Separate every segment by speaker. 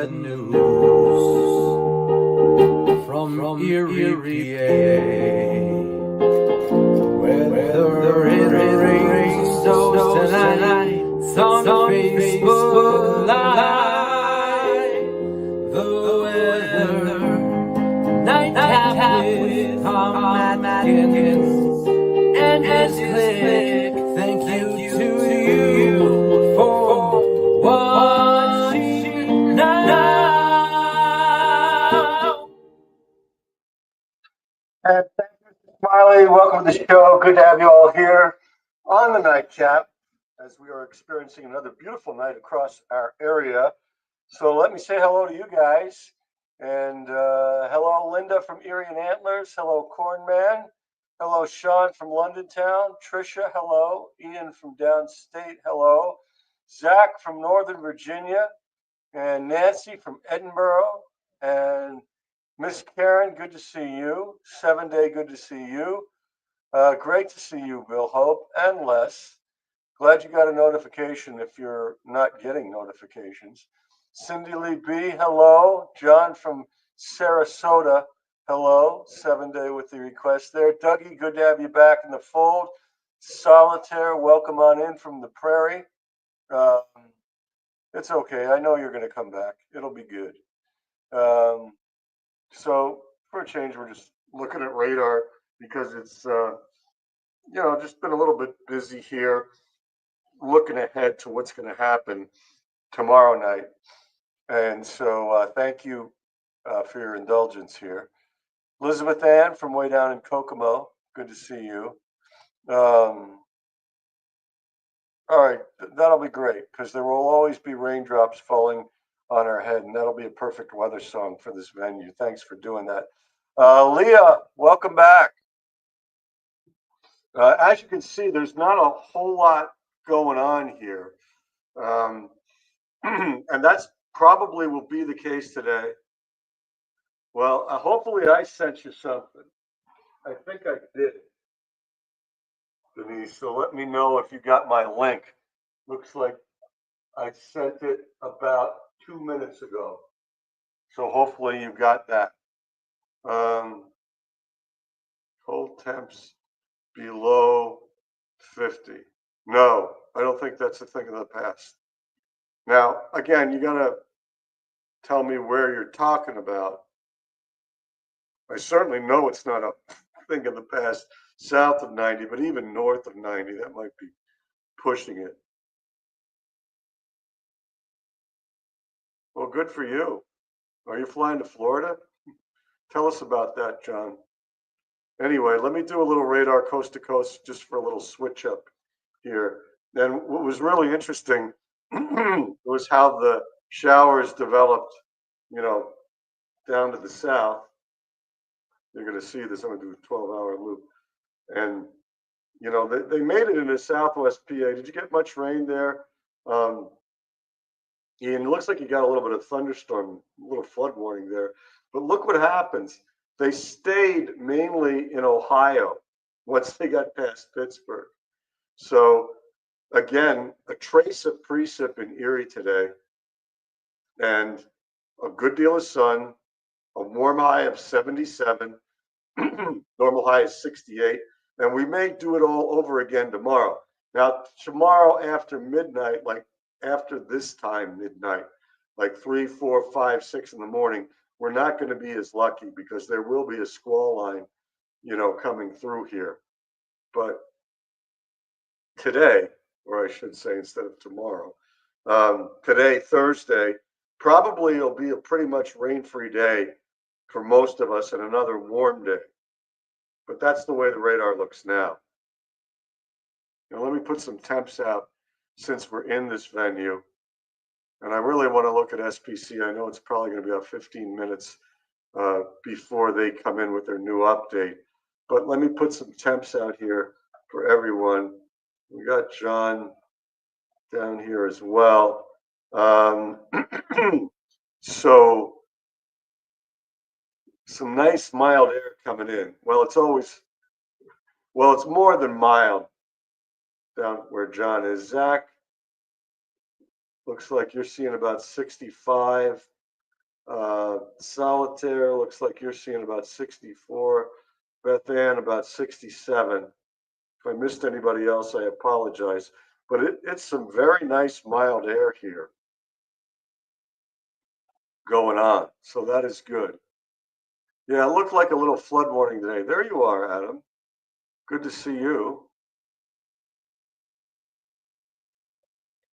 Speaker 1: the news from Erie, PA, whether it rains or snows tonight. It's on Facebook Live. The weather, Nightap with Tom Atkins and his clique. Thank you to you for watching now.
Speaker 2: And thank you, Mr. Smiley. Welcome to the show. Good to have you all here on the Nightap as we are experiencing another beautiful night across our area. So let me say hello to you guys. And hello, Linda from Erie and Antlers. Hello, Cornman. Hello, Sean from London Town. Trisha, hello. Ian from downstate, hello. Zach from Northern Virginia. And Nancy from Edinburgh. And Miss Karen, good to see you. 7 Day, good to see you. Great to see you, Bill Hope and Les. Glad you got a notification if you're not getting notifications. Cindy Lee B, hello. John from Sarasota, hello. 7 Day with the request there. Dougie, good to have you back in the fold. Solitaire, welcome on in from the prairie. It's okay. I know you're going to come back. It'll be good. So for a change, we're just looking at radar because it's, just been a little bit busy here, looking ahead to what's going to happen tomorrow night. And so thank you for your indulgence here. Elizabeth Ann from way down in Kokomo, good to see you. All right, that'll be great because there will always be raindrops falling on our head, and that'll be a perfect weather song for this venue. Thanks for doing that. Leah, welcome back. As you can see, there's not a whole lot going on here. And that's probably will be the case today. Well, hopefully I sent you something. I think I did, Denise, so let me know if you got my link. Looks like I sent it about 2 minutes ago. So hopefully you got that. Cold temps below 50. No, I don't think that's a thing of the past. Now, again, you got to tell me where you're talking about. I certainly know it's not a thing of the past south of 90, but even north of 90, that might be pushing it. Well, good for you. Are you flying to Florida? Tell us about that, John. Anyway, let me do a little radar coast to coast just for a little switch up here. And what was really interesting was how the showers developed, down to the south. You're going to see this. I'm going to do a 12-hour loop. And, they made it into southwest PA. Did you get much rain there? Ian, it looks like you got a little bit of thunderstorm, a little flood warning there. But look what happens. They stayed mainly in Ohio once they got past Pittsburgh. So, again, a trace of precip in Erie today and a good deal of sun, a warm high of 77, normal high is 68, and we may do it all over again tomorrow. Now, tomorrow after midnight, like after this time, midnight, like 3, 4, 5, 6 in the morning, we're not going to be as lucky because there will be a squall line, coming through here. But today, or I should say instead of tomorrow, today, Thursday, probably it'll be a pretty much rain-free day for most of us and another warm day. But that's the way the radar looks now. Now, let me put some temps out since we're in this venue. And I really want to look at SPC. I know it's probably going to be about 15 minutes before they come in with their new update. But let me put some temps out here for everyone. We got John down here as well. So some nice mild air coming in. Well, it's more than mild down where John is. Zach, looks like you're seeing about 65. Solitaire looks like you're seeing about 64. Beth Ann about 67. If I missed anybody else, I apologize. But it's some very nice mild air here going on. So that is good. Yeah, it looked like a little flood warning today. There you are, Adam. Good to see you.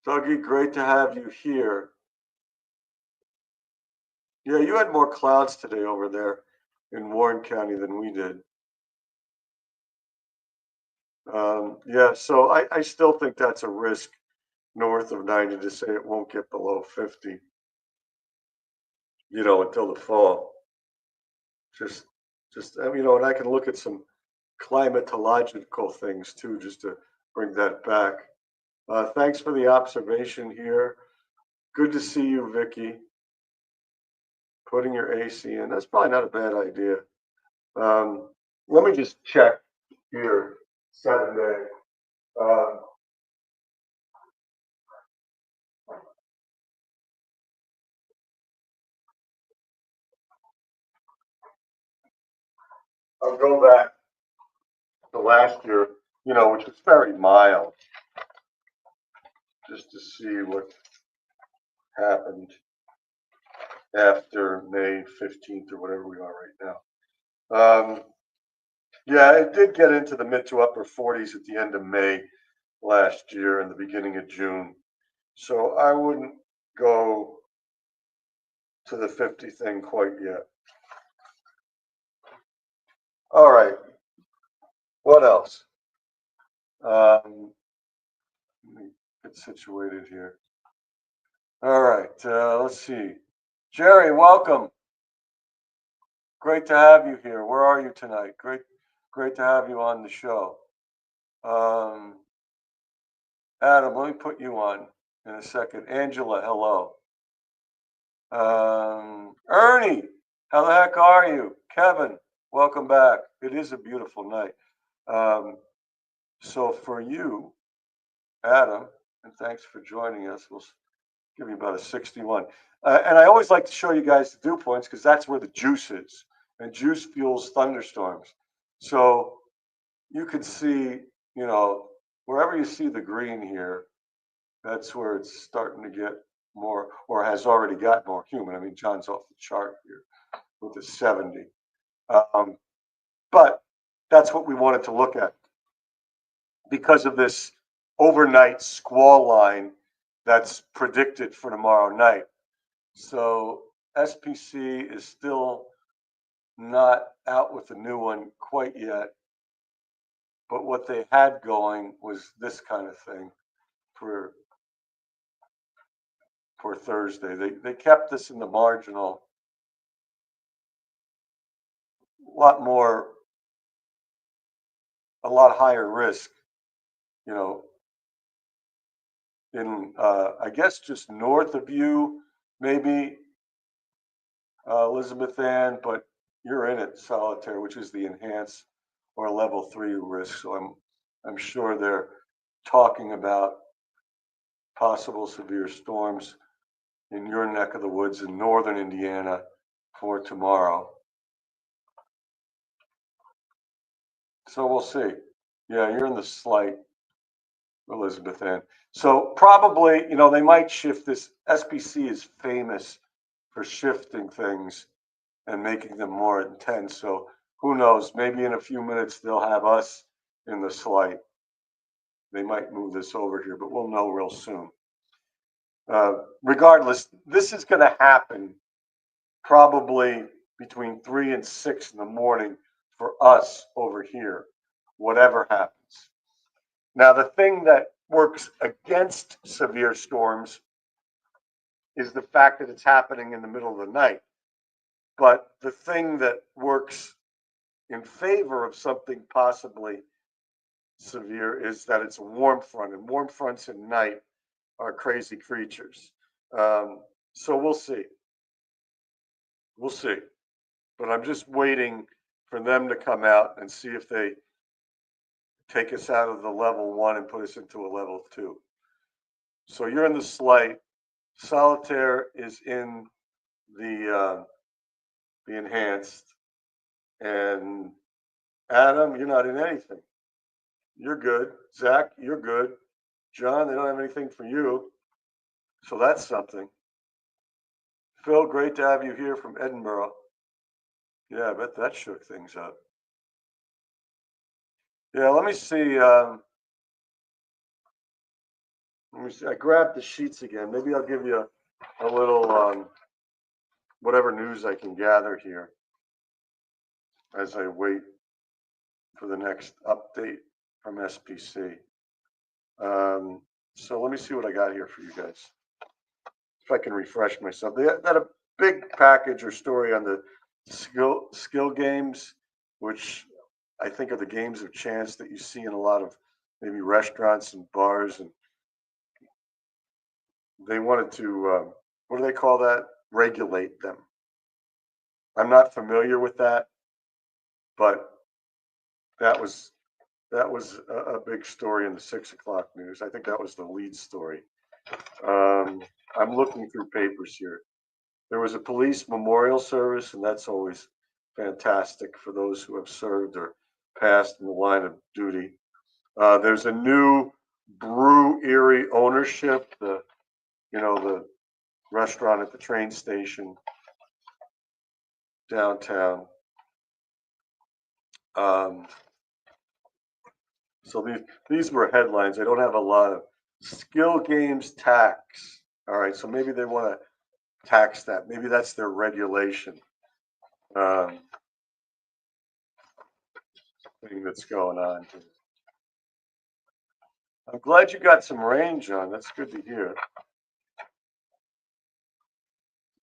Speaker 2: Dougie, great to have you here. Yeah, you had more clouds today over there in Warren County than we did. Yeah, so I still think that's a risk north of 90 to say it won't get below 50, until the fall. Just, and I can look at some climatological things too, just to bring that back. Thanks for the observation here. Good to see you, Vicky. Putting your AC in. That's probably not a bad idea. Let me just check here. 7 day. I'll go back to last year, which was very mild, just to see what happened after May 15th or whatever we are right now. Yeah, it did get into the mid to upper 40s at the end of May last year and the beginning of June. So I wouldn't go to the 50 thing quite yet. All right. What else? Let me get situated here. All right. Let's see. Jerry, welcome. Great to have you here. Where are you tonight? Great to have you on the show. Adam, let me put you on in a second. Angela, hello. Ernie, how the heck are you? Kevin, welcome back. It is a beautiful night. So for you, Adam, and thanks for joining us. We'll give you about a 61. And I always like to show you guys the dew points because that's where the juice is. And juice fuels thunderstorms. So you can see, wherever you see the green here, that's where it's starting to get more, or has already got more humid. I mean, John's off the chart here with the 70. But that's what we wanted to look at because of this overnight squall line that's predicted for tomorrow night. So SPC is still not out with the new one quite yet. But what they had going was this kind of thing for Thursday. They kept this in the marginal, a lot higher risk, in I guess just north of you, maybe Elizabeth Ann, but you're in it, Solitaire, which is the enhanced or level 3 risk. So I'm sure they're talking about possible severe storms in your neck of the woods in northern Indiana for tomorrow. So we'll see. Yeah, you're in the slight, Elizabeth Ann. So probably, they might shift this. SPC is famous for shifting things and making them more intense. So who knows? Maybe in a few minutes they'll have us in the slight. They might move this over here, but we'll know real soon. Regardless, this is going to happen probably between 3 and 6 in the morning for us over here, whatever happens. Now, the thing that works against severe storms is the fact that it's happening in the middle of the night. But the thing that works in favor of something possibly severe is that it's a warm front, and warm fronts at night are crazy creatures. So we'll see. We'll see. But I'm just waiting for them to come out and see if they take us out of the level 1 and put us into a level 2. So you're in the slight. Solitaire is in the enhanced, and Adam, you're not in anything. You're good. Zach, you're good. John, they don't have anything for you. So that's something. Phil, great to have you here from Edinburgh. Yeah, I bet that shook things up. Yeah, let me see. Let me see. I grabbed the sheets again. Maybe I'll give you a little whatever news I can gather here as I wait for the next update from SPC. So let me see what I got here for you guys. If I can refresh myself. They had a big package or story on the skill games, which I think are the games of chance that you see in a lot of maybe restaurants and bars, and they wanted to what do they call that? Regulate them. I'm not familiar with that, but that was a big story in the 6 o'clock news. I think that was the lead story. I'm looking through papers here. There was a police memorial service, and that's always fantastic for those who have served or passed in the line of duty. There's a new Brew Erie ownership, the restaurant at the train station downtown. So these were headlines. I don't have a lot of skill games tax. All right, so maybe they want to tax that. Maybe that's their regulation thing that's going on here. I'm glad you got some rain, John. That's good to hear.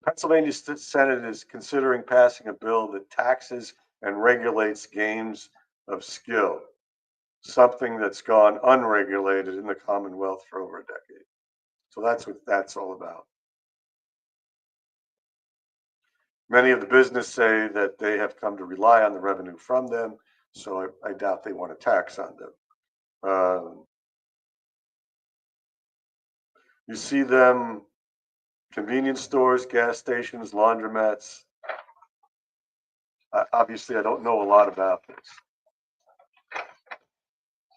Speaker 2: Pennsylvania Senate is considering passing a bill that taxes and regulates games of skill, something that's gone unregulated in the Commonwealth for over a decade. So that's what that's all about. Many of the business say that they have come to rely on the revenue from them, so I doubt they want a tax on them. You see them, convenience stores, gas stations, laundromats. Obviously, I don't know a lot about this,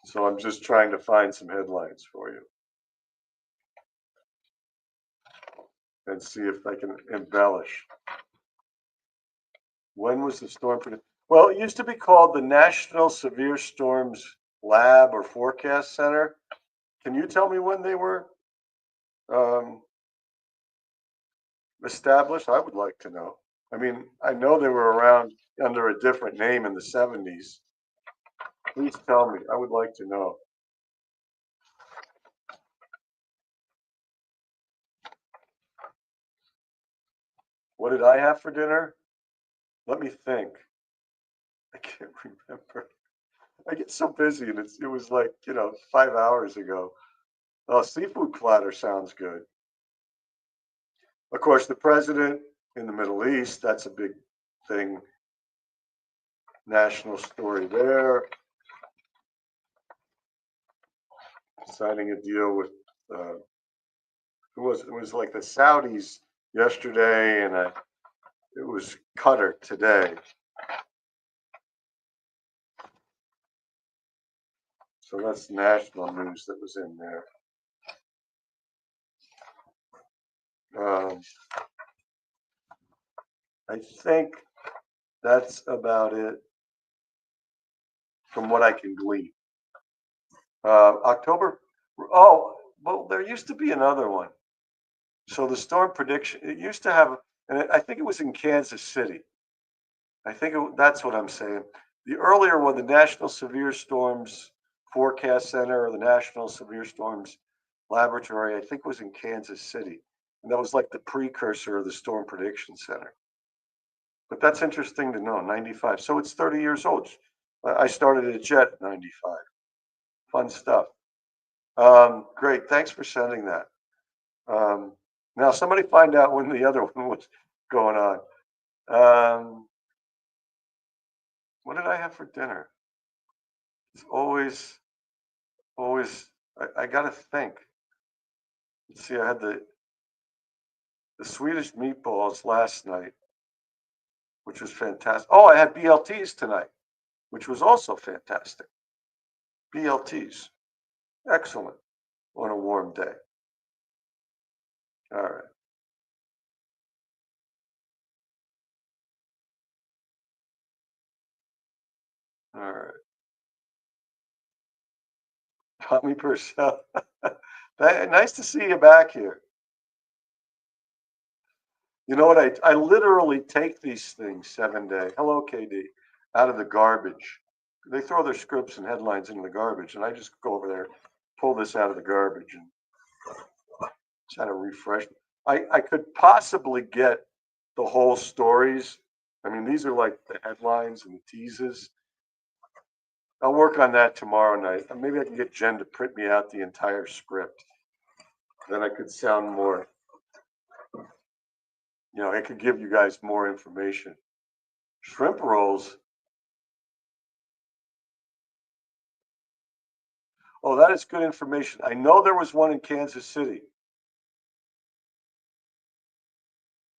Speaker 2: so I'm just trying to find some headlines for you and see if I can embellish. When was the storm predicted? Well, it used to be called the National Severe Storms Lab or Forecast Center. Can you tell me when they were established? I would like to know. I mean, I know they were around under a different name in the 70s. Please tell me. I would like to know. What did I have for dinner? Let me think. I can't remember. I get so busy, and it was like 5 hours ago. Oh, seafood platter sounds good. Of course, the president in the Middle East, that's a big thing. National story there. Signing a deal with it was like the Saudis yesterday, and it was Qatar today. So that's national news that was in there. I think that's about it from what I can glean. October. Oh, well, there used to be another one. So the storm prediction, it used to have, and I think it was in Kansas City. That's what I'm saying. The earlier one, the National Severe Storms Forecast Center or the National Severe Storms Laboratory, I think was in Kansas City. And that was like the precursor of the Storm Prediction Center. But that's interesting to know, 95. So it's 30 years old. I started at Jet at 95. Fun stuff. Great. Thanks for sending that. Now, somebody find out when the other one was going on. What did I have for dinner? It's always, I got to think. Let's see, I had the Swedish meatballs last night, which was fantastic. Oh, I had BLTs tonight, which was also fantastic. BLTs, excellent on a warm day. All right. All right. Tommy Purcell. Nice to see you back here. You know what? I literally take these things 7 day. Hello, KD, out of the garbage. They throw their scripts and headlines into the garbage, and I just go over there, pull this out of the garbage, and try to refresh. I could possibly get the whole stories. I mean, these are like the headlines and the teases. I'll work on that tomorrow night. Maybe I can get Jen to print me out the entire script. Then I could sound more, it could give you guys more information. Shrimp rolls. Oh, that is good information. I know there was one in Kansas City.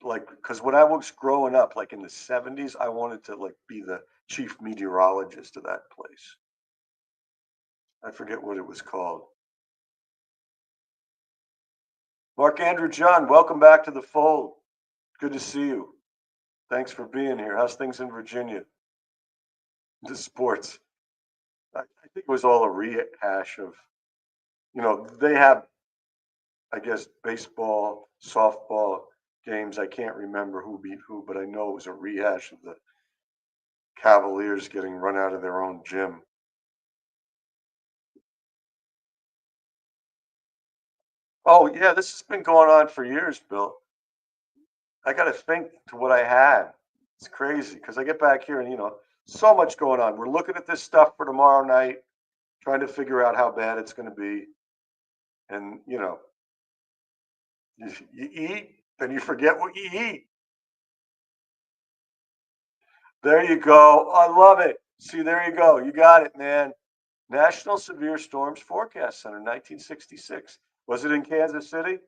Speaker 2: Like, because when I was growing up, like in the 70s, I wanted to like be the chief meteorologist of that place. I forget what it was called. Mark Andrew John, welcome back to the fold. Good to see you. Thanks for being here. How's things in Virginia? The sports. I think it was all a rehash of, they have, I guess, baseball, softball games. I can't remember who beat who, but I know it was a rehash of the Cavaliers getting run out of their own gym. Oh, yeah, this has been going on for years, Bill. I got to think to what I had. It's crazy because I get back here and, so much going on. We're looking at this stuff for tomorrow night, trying to figure out how bad it's going to be. And, you eat, then you forget what you eat. There you go. I love it. See, there you go. You got it, man. National Severe Storms Forecast Center, 1966. Was it in Kansas City?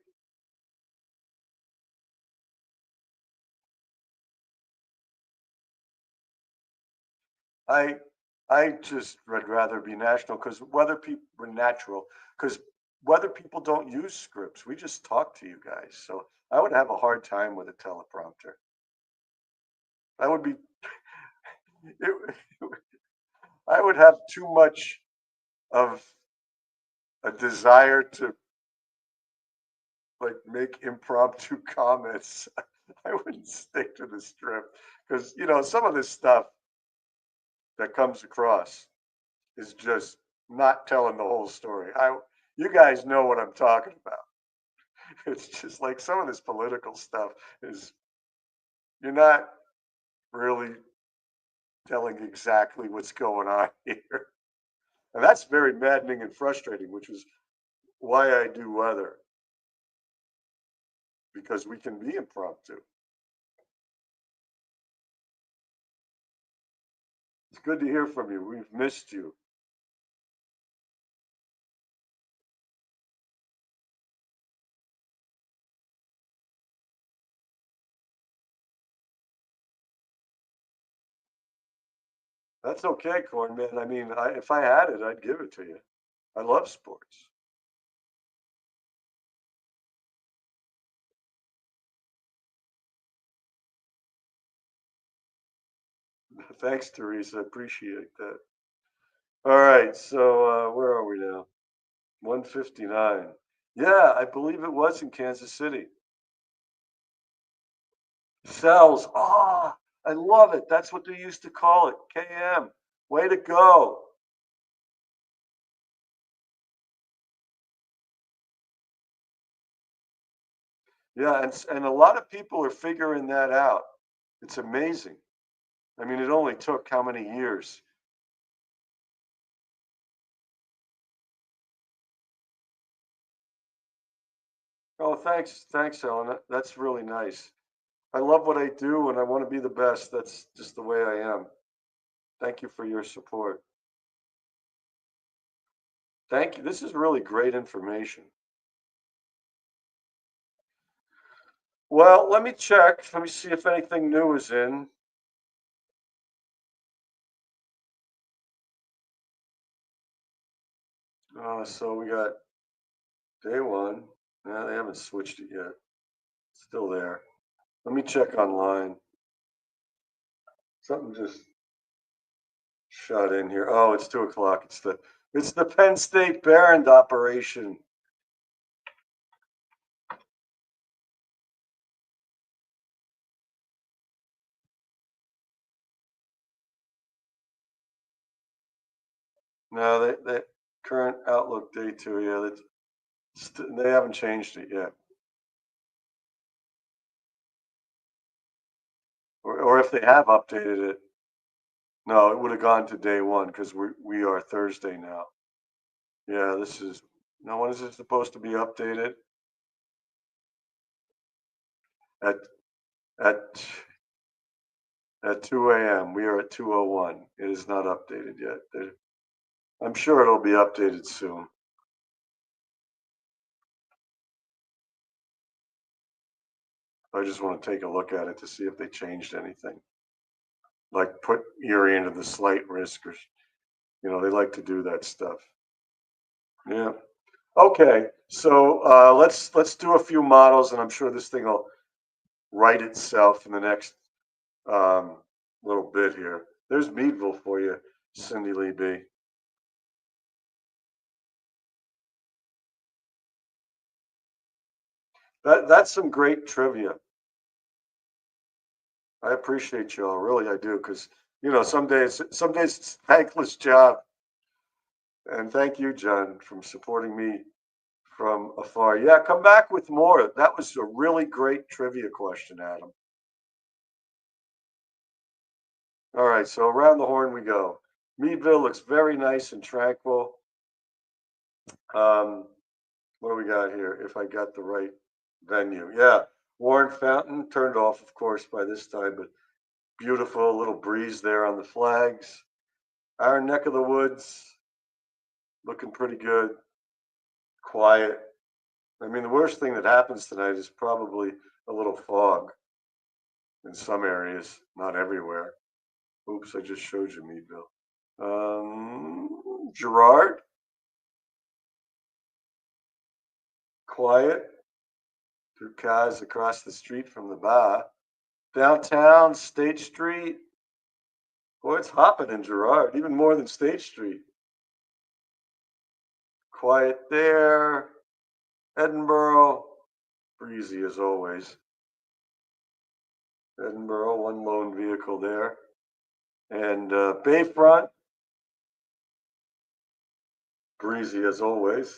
Speaker 2: I I just would rather be national because weather people were natural because weather people don't use scripts. We just talk to you guys. So I would have a hard time with a teleprompter. I would be it, I would have too much of a desire to like make impromptu comments. I wouldn't stick to the script because some of this stuff that comes across is just not telling the whole story. You guys know what I'm talking about. It's just like some of this political stuff is you're not really telling exactly what's going on here. And that's very maddening and frustrating, which is why I do weather, because we can be impromptu. It's good to hear from you. We've missed you. That's okay, Corn Man. I mean, if I had it, I'd give it to you. I love sports. Thanks, Teresa. Appreciate that. All right, so where are we now? 159. Yeah, I believe it was in Kansas City. Cells. Ah, I love it. That's what they used to call it. KM. Way to go. Yeah, and a lot of people are figuring that out. It's amazing. I mean, it only took how many years? Oh, thanks, Ellen. That's really nice. I love what I do and I want to be the best. That's just the way I am. Thank you for your support. Thank you. This is really great information. Well, let me check. Let me see if anything new is in. So we got day one. No, they haven't switched it yet. Still there. Let me check online. Something just shot in here. Oh, it's 2 o'clock. It's the Penn State Barron operation. No, they current Outlook day two. Yeah, they haven't changed it yet. Or if they have updated it, no, it would have gone to day one because we are Thursday now. Yeah, this is now. When is it supposed to be updated? At at at 2 a.m. We are at 2:01. It is not updated yet. I'm sure it'll be updated soon. I just want to take a look at it to see if they changed anything. Like put Erie into the slight risk, or they like to do that stuff. Yeah. Okay. So let's do a few models, and I'm sure this thing will right itself in the next um, little bit here. There's Meadville for you, Cindy Lee B. That's some great trivia. I appreciate y'all, really I do, because some days it's a thankless job. And thank you, John, from supporting me from afar. Yeah, come back with more. That was a really great trivia question, Adam. All right, so around the horn we go. Meadville looks very nice and tranquil. Um, what do we got here? If I got the right venue. Yeah, Warren Fountain turned off, of course, by this time, but beautiful little breeze there on the flags. Our neck of the woods looking pretty good. Quiet. I mean, the worst thing that happens tonight is probably a little fog in some areas, not everywhere. Oops, I just showed you Meadville. Girard, quiet. Two cars across the street from the bar. Downtown, State Street. Boy, it's hopping in Girard, even more than State Street. Quiet there. Edinburgh, breezy as always. Edinburgh, one lone vehicle there. And Bayfront, breezy as always.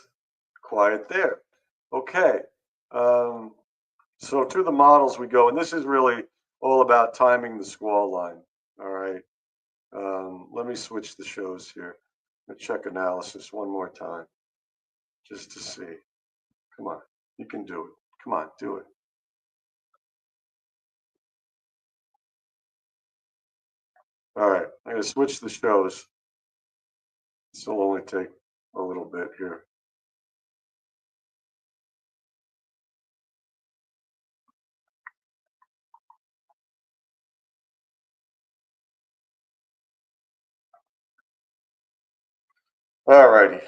Speaker 2: Quiet there. Okay. Um, so to the models we go, and this is really all about timing the squall line. All right. Let me switch the shows here. Let's check analysis one more time just to see. Come on, you can do it. Come on, do it. All right, I'm gonna switch the shows. This will only take a little bit here. All righty.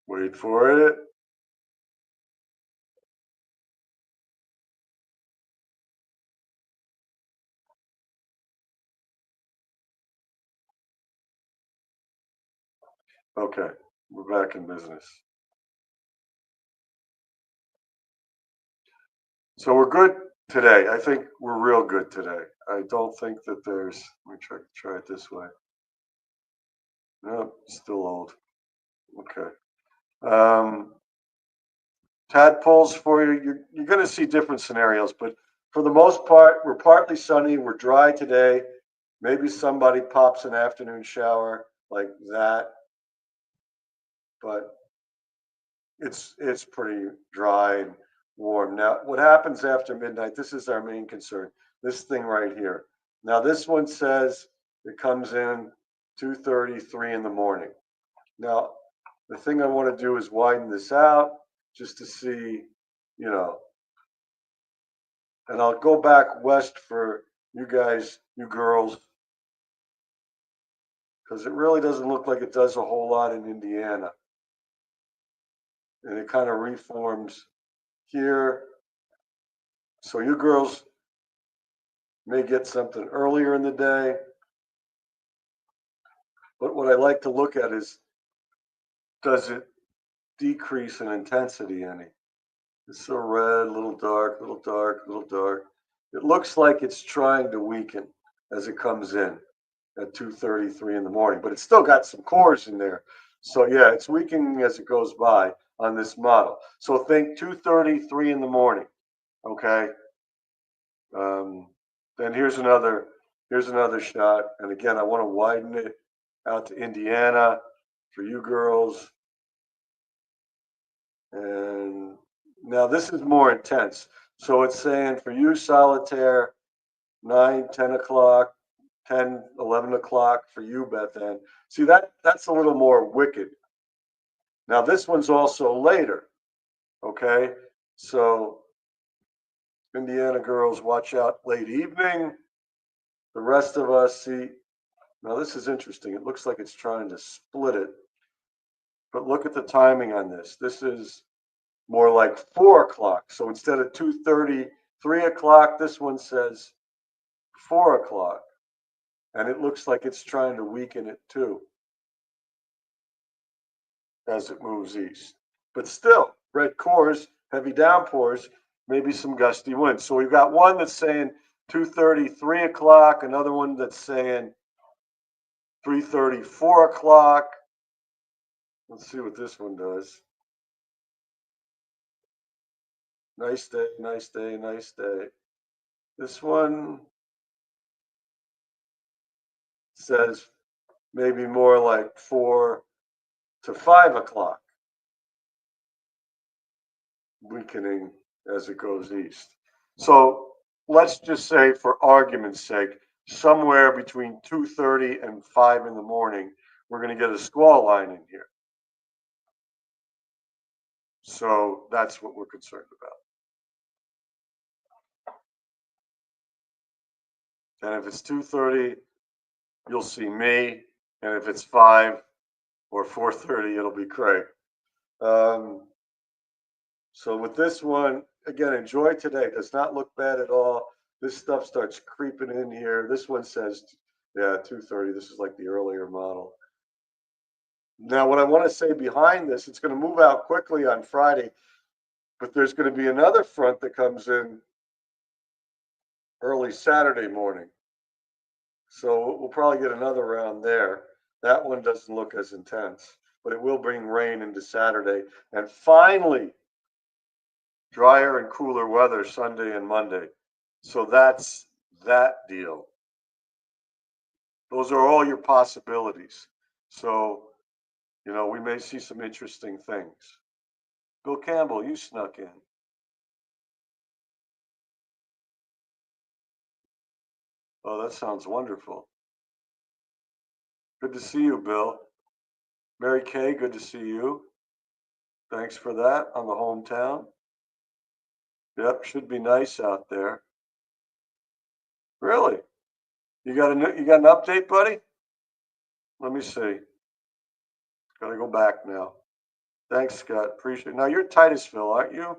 Speaker 2: Wait for it. Okay, we're back in business. So we're good today. I think we're real good today. I don't think that there's. Let me try it this way. No, still old. Okay. Um, Tadpoles for you. You're going to see different scenarios, but for the most part, we're partly sunny. We're dry today. Maybe somebody pops an afternoon shower like that, but it's pretty dry and warm. Now, what happens after midnight? This is our main concern. This thing right here. Now, this one says it comes in 2:33 in the morning. Now, the thing I want to do is widen this out just to see, you know, and I'll go back west for you guys, you girls, because it really doesn't look like it does a whole lot in Indiana. And it kind of reforms here. So you girls may get something earlier in the day. But what I like to look at is, does it decrease in intensity any? It's so red, a little dark, a little dark, a little dark. It looks like it's trying to weaken as it comes in at 2:33 in the morning, but it's still got some cores in there. So yeah, it's weakening as it goes by on this model. So think 2:33 in the morning, okay? Then here's another shot, and again, I want to widen it out to Indiana for you girls. And now this is more intense. So it's saying for you, Solitaire, 9, 10 o'clock, 10, 11 o'clock for you, Beth Ann. See, that's a little more wicked. Now, this one's also later, okay? So, Indiana girls, watch out late evening. The rest of us see, now this is interesting. It looks like it's trying to split it. But look at the timing on this. This is more like 4 o'clock. So instead of 2:30, 3 o'clock, this one says 4 o'clock. And it looks like it's trying to weaken it too as it moves east. But still, red cores, heavy downpours, maybe some gusty winds. So we've got one that's saying 2:30, 3 o'clock, another one that's saying 3:30, 4 o'clock. Let's see what this one does. Nice day, nice day, nice day. This one says maybe more like 4 to 5 o'clock, weakening as it goes east. So let's just say, for argument's sake, somewhere between 2:30 and 5 in the morning, we're going to get a squall line in here. So that's what we're concerned about. And if it's 2:30, you'll see me. And if it's 5 or 4:30, it'll be Craig. So with this one, again, enjoy today. It does not look bad at all. This stuff starts creeping in here. This one says, yeah, 2:30. This is like the earlier model. Now, what I want to say behind this, it's going to move out quickly on Friday, but there's going to be another front that comes in early Saturday morning. So we'll probably get another round there. That one doesn't look as intense, but it will bring rain into Saturday. And finally, drier and cooler weather Sunday and Monday. So that's that deal. Those are all your possibilities. So, you know, we may see some interesting things. Bill Campbell, you snuck in. Oh, that sounds wonderful. Good to see you, Bill. Mary Kay, good to see you. Thanks for that on the hometown. Yep, should be nice out there. Really? You got an update, buddy? Let me see. Gotta go back now. Thanks, Scott. Appreciate it. Now you're Titusville, aren't you?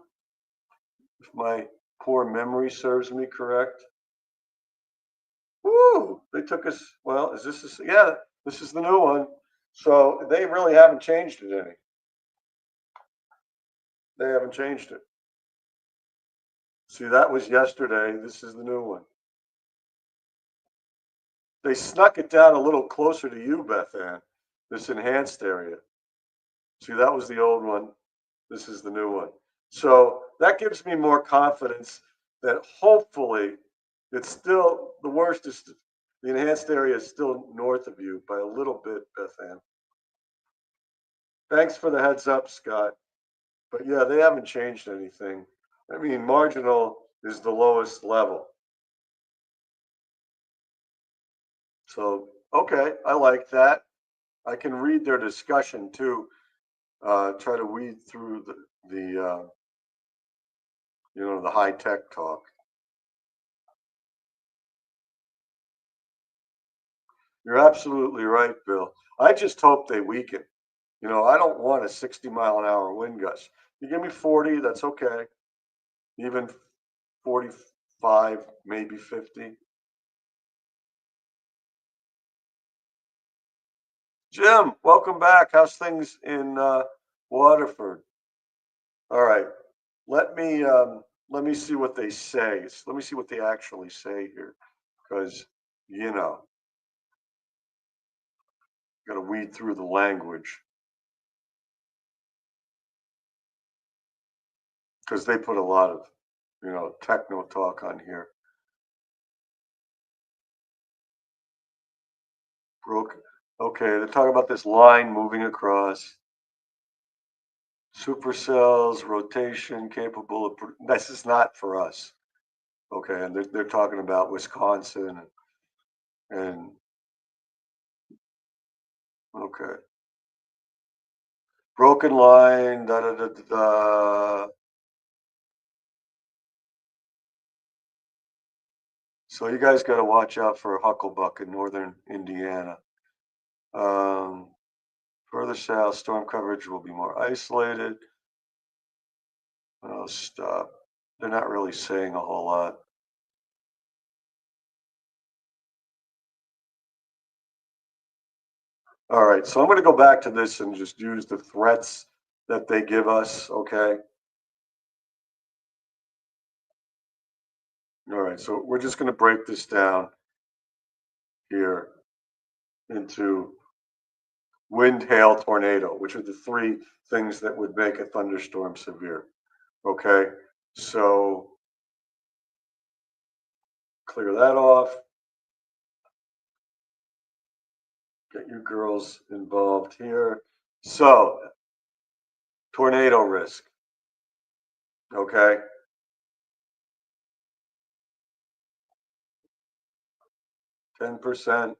Speaker 2: If my poor memory serves me correct. Woo! They took us. Well, is this? Yeah, this is the new one. So they really haven't changed it any. They haven't changed it. See, that was yesterday. This is the new one. They snuck it down a little closer to you, Beth Ann. This enhanced area. See, that was the old one. This is the new one. So that gives me more confidence that hopefully it's still, the worst is the enhanced area is still north of you by a little bit, Beth Ann. Thanks for the heads up, Scott. But yeah, they haven't changed anything. I mean, marginal is the lowest level. So, okay, I like that. I can read their discussion too. Try to weed through the the high tech talk. You're absolutely right, Bill. I just hope they weaken. I don't want a 60-mile-an-hour wind gust. You give me 40, that's okay. Even 45, maybe 50. Jim, welcome back. How's things in Waterford? All right. Let me let me see what they say. Let me see what they actually say here, because you know, got to weed through the language because they put a lot of techno talk on here. Broken. Okay, they're talking about this line moving across. Supercells, rotation capable of. This is not for us. Okay, and they're talking about Wisconsin and okay, broken line. Da da da da. Da. So you guys got to watch out for a hucklebuck in northern Indiana. Um, Further south, storm coverage will be more isolated. Oh, stop. They're not really saying a whole lot. All right, so I'm going to go back to this and just use the threats that they give us, okay? All right, so we're just going to break this down here into wind, hail, tornado, which are the three things that would make a thunderstorm severe, okay? So clear that off. Get you girls involved here. So, tornado risk, okay? 10%,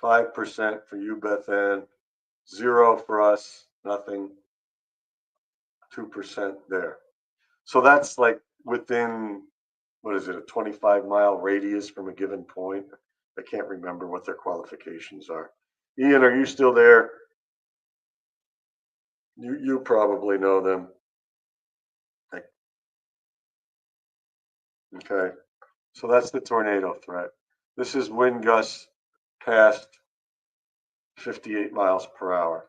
Speaker 2: 5% for you, Beth Ann, 0 for us, nothing, 2% there. So that's like within, what is it, a 25-mile radius from a given point? I can't remember what their qualifications are. Ian, are you still there? You probably know them. Okay, so that's the tornado threat. This is wind gusts past 58 miles per hour.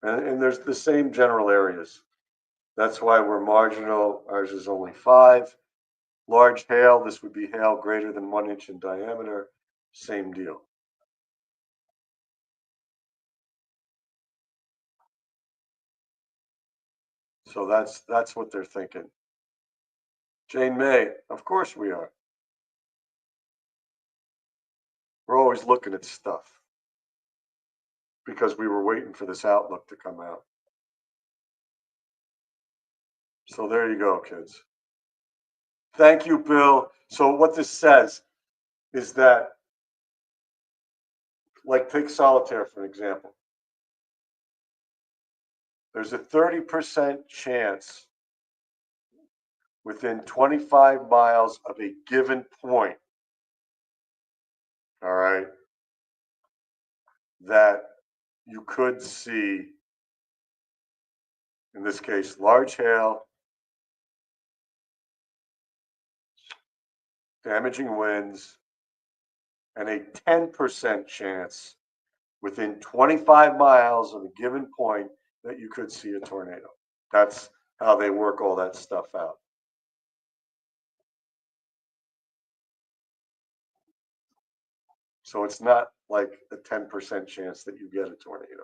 Speaker 2: And there's the same general areas. That's why we're marginal. Ours is only 5. Large hail, this would be hail greater than 1 inch in diameter. Same deal. So that's what they're thinking. Jane May, of course we are. We're always looking at stuff because we were waiting for this outlook to come out. So there you go, kids. Thank you, Bill. So what this says is that, like, take solitaire for an example. There's a 30% chance within 25 miles of a given point, all right, that you could see, in this case, large hail, damaging winds, and a 10% chance within 25 miles of a given point that you could see a tornado. That's how they work all that stuff out. So it's not like a 10% chance that you get a tornado.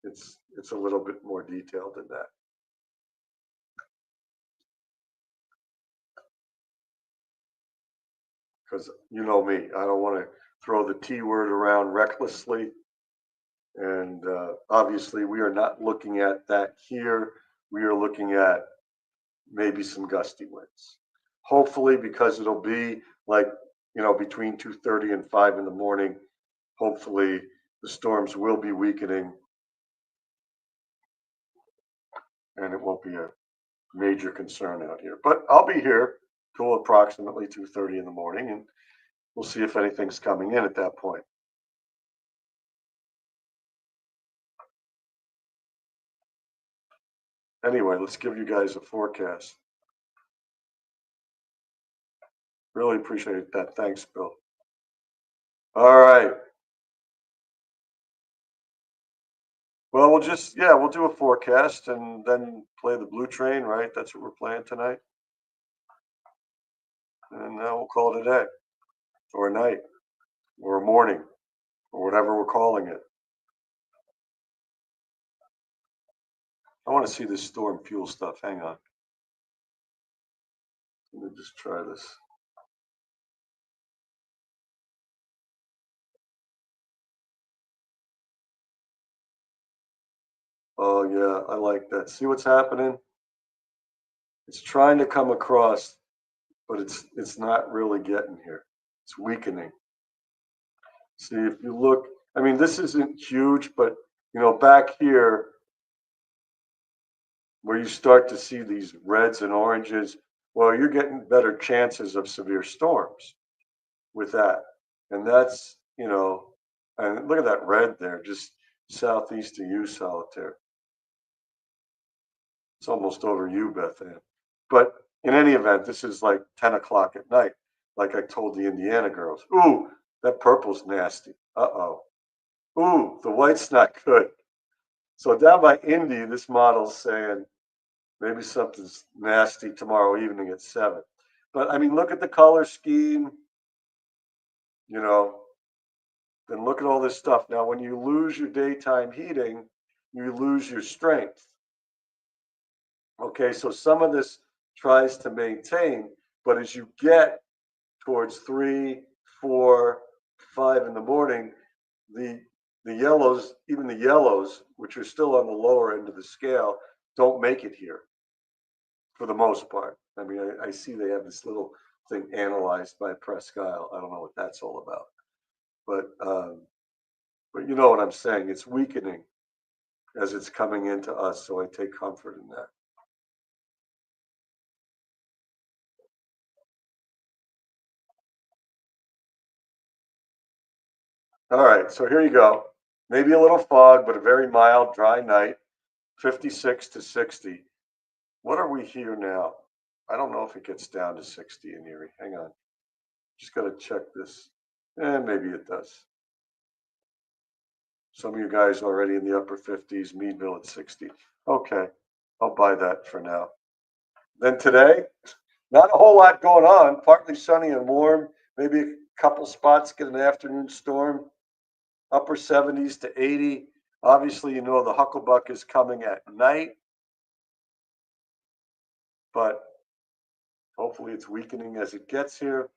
Speaker 2: It's a little bit more detailed than that. Because you know me, I don't want to throw the T word around recklessly. And obviously, we are not looking at that here. We are looking at maybe some gusty winds. Hopefully, because it'll be like, between 2:30 and 5 in the morning, hopefully the storms will be weakening and it won't be a major concern out here. But I'll be here till approximately 2:30 in the morning, and we'll see if anything's coming in at that point. Anyway, let's give you guys a forecast. Really appreciate that. Thanks, Bill. All right. Well, we'll do a forecast and then play the Blue Train, right? That's what we're playing tonight. And we'll call it a day, or a night, or a morning, or whatever we're calling it. I want to see this storm fuel stuff. Hang on. Let me just try this. Oh yeah, I like that. See what's happening? It's trying to come across, but it's not really getting here. It's weakening. See, if you look, I mean, this isn't huge, but back here where you start to see these reds and oranges, well, you're getting better chances of severe storms with that. And that's, and look at that red there, just southeast of you, Solitaire. It's almost over you, Beth Ann. But in any event, this is like 10 o'clock at night, like I told the Indiana girls. Ooh, that purple's nasty. Uh-oh. Ooh, the white's not good. So down by Indy, this model's saying maybe something's nasty tomorrow evening at 7. But I mean, look at the color scheme, then look at all this stuff. Now, when you lose your daytime heating, you lose your strength. Okay, so some of this tries to maintain, but as you get towards 3, 4, 5 in the morning, the yellows, even the yellows, which are still on the lower end of the scale, don't make it here for the most part. I mean, I see they have this little thing analyzed by Presque Isle. I don't know what that's all about, but you know what I'm saying. It's weakening as it's coming into us, so I take comfort in that. All right, so here you go. Maybe a little fog, but a very mild, dry night, 56 to 60. What are we here now? I don't know if it gets down to 60 in Erie. Hang on. Just got to check this. Maybe it does. Some of you guys already in the upper 50s, Meadville at 60. Okay, I'll buy that for now. Then today, not a whole lot going on. Partly sunny and warm. Maybe a couple spots get an afternoon storm. Upper 70s to 80. Obviously, the Hucklebuck is coming at night, but hopefully it's weakening as it gets here.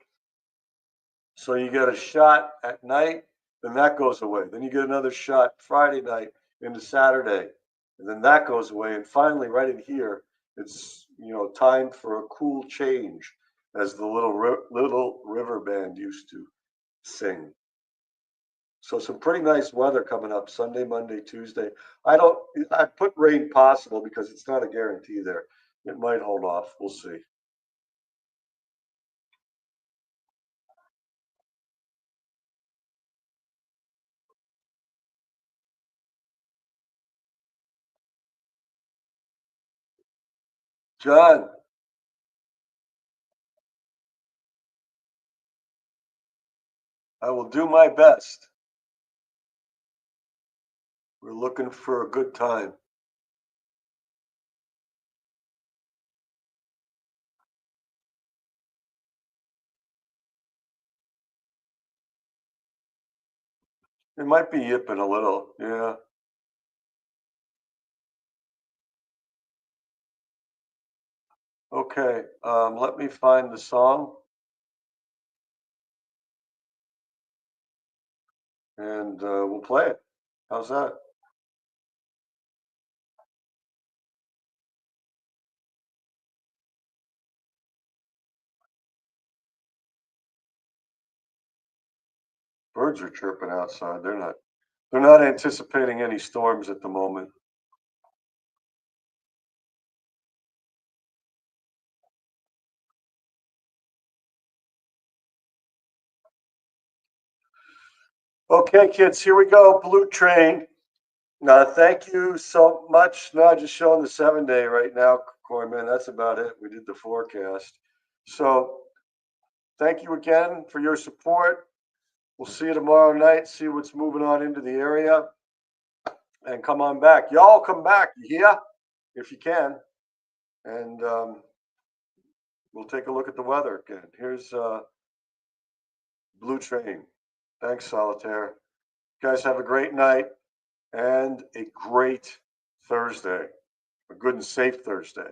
Speaker 2: So you get a shot at night, then that goes away. Then you get another shot Friday night into Saturday, and then that goes away. And finally, right in here, it's time for a cool change, as the little river band used to sing. So some pretty nice weather coming up Sunday, Monday, Tuesday. I put rain possible because it's not a guarantee there. It might hold off. We'll see. John, I will do my best. We're looking for a good time. It might be yipping a little. Yeah. Okay. Let me find the song. And we'll play it. How's that? Birds are chirping outside. They're not anticipating any storms at the moment. Okay, kids, here we go. Blue Train. Thank you so much. No, just showing the 7-day right now, Corman. That's about it. We did the forecast. So thank you again for your support. We'll see you tomorrow night, see what's moving on into the area. And come on back. Y'all come back, you hear? If you can. And we'll take a look at the weather again. Here's Blue Train. Thanks, Solitaire. You guys have a great night and a great Thursday. A good and safe Thursday.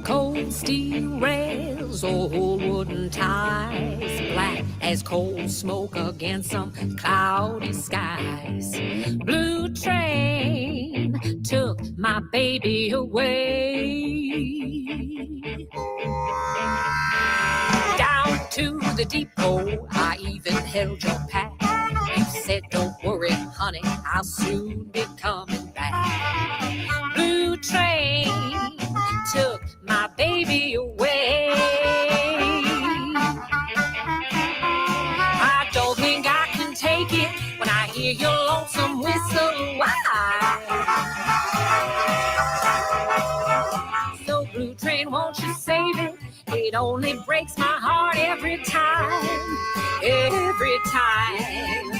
Speaker 3: Cold steel rails, old wooden ties, black as coal smoke against some cloudy skies. Blue train took my baby away. Down to the depot, I even held your pack. You said, don't worry, honey, I'll soon be coming back. Blue train took my baby away. I don't think I can take it when I hear your lonesome whistle. Why? So Blue Train, won't you save it? It only breaks my heart every time, every time.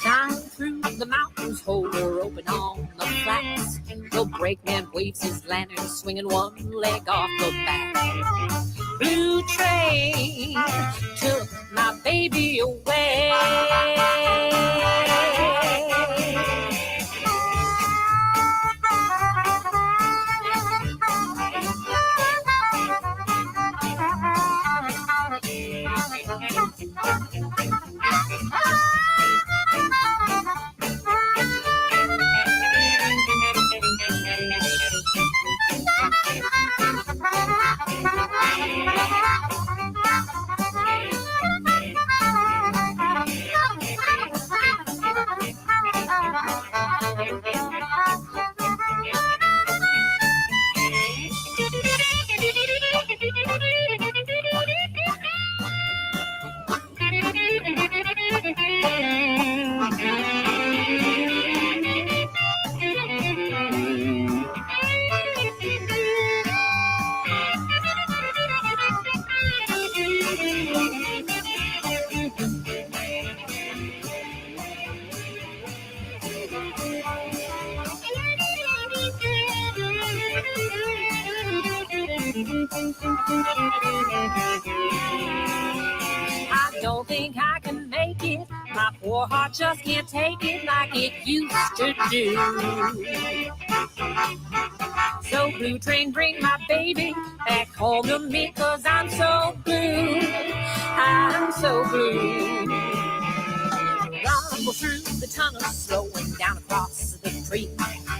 Speaker 3: Down through the mountains, hold her open on the flats. The brakeman waves his lantern, swinging one leg off the back. Blue train took my baby away. I don't think I can make it. My poor heart just can't take it like it used to do. So Blue Train, bring my baby back home to me, 'cause I'm so blue. I'm so blue. Rumble through the tunnel, slowing down across the creek.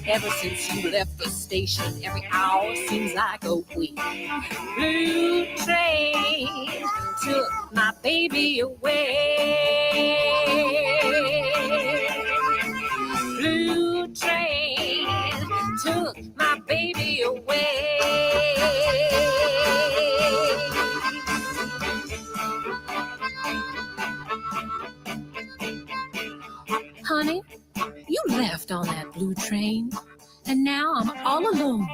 Speaker 3: Ever since you left the station, every hour seems like a week. Blue train took my baby away. Blue train took my baby away. Honey, you left on that blue train, and now I'm all alone.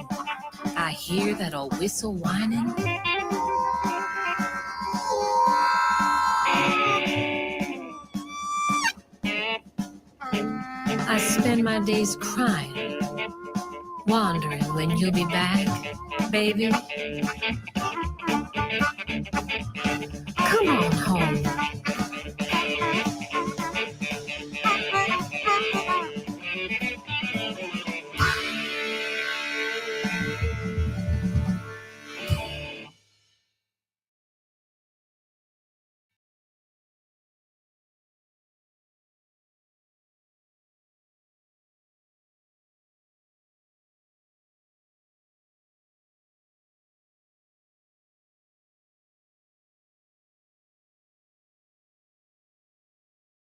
Speaker 3: I hear that old whistle whining. I spend my days crying, wondering when you'll be back, baby.